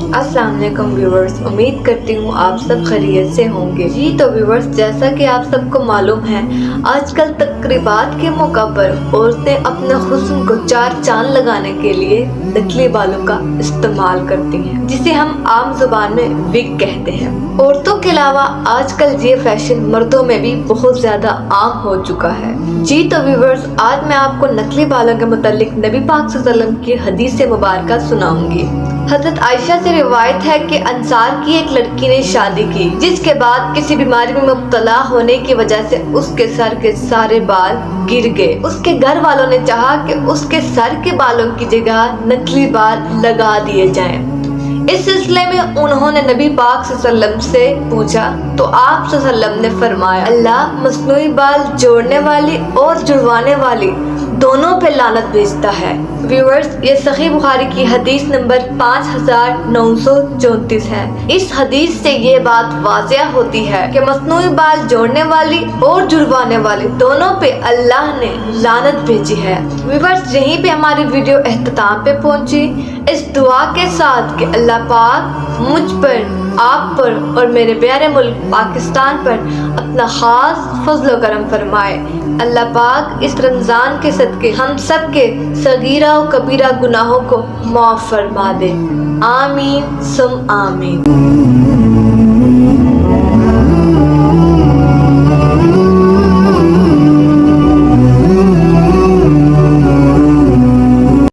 अस्सलाम वालेकुम व्यूवर्स, उम्मीद करती हूँ आप सब खैरियत से होंगे। जी तो व्यूवर्स, जैसा कि आप सबको मालूम है, आजकल तकरीबात के मौका पर औरतें अपने हुस्न को चार चांद लगाने के लिए नकली बालों का इस्तेमाल करती हैं, जिसे हम आम जुबान में विग कहते हैं। औरतों के अलावा आजकल ये फैशन मर्दों में भी बहुत ज्यादा आम हो चुका है। जी तो व्यूवर्स, आज मैं आपको नकली बालों के मुतालिक नबी पाक सल्लल्लाहु अलैहि वसल्लम की हदीस मुबारक सुनाऊंगी। हजरत आयशा से रिवायत है कि अंसार की एक लड़की ने शादी की, जिसके बाद किसी बीमारी में मुब्तला होने की वजह से उसके सर के सारे बाल गिर गए। उसके घर वालों ने चाहा कि उसके सर के बालों की जगह नकली बाल लगा दिए जाएं। इस सिलसिले में उन्होंने नबी पाक सल्लल्लाहु अलैहि वसल्लम से पूछा तो आप सल्लल्लाहु अलैहि वसल्लम ने फरमाया, अल्लाह मसनूई बाल जोड़ने वाली और जुड़वाने वाली दोनों पे लानत भेजता है। व्यूअर्स, ये सही बुखारी की हदीस नंबर 5934 है। इस हदीस से ये बात वाज़िह होती है कि मसनूई बाल जोड़ने वाली और जुड़वाने वाली दोनों पे अल्लाह ने लानत भेजी है। व्यूअर्स, यहीं पे हमारी वीडियो इख्तिताम पे पहुंची, इस दुआ के साथ कि अल्लाह पाक मुझ पर, आप पर और मेरे प्यारे मुल्क पाकिस्तान पर अपना खास फजल व करम फरमाए। अल्लाह पाक इस रमज़ान के सदके हम सब के सगीरा और कबीरा गुनाहों को माफ़ फरमा दे। आमीन सुम आमीन।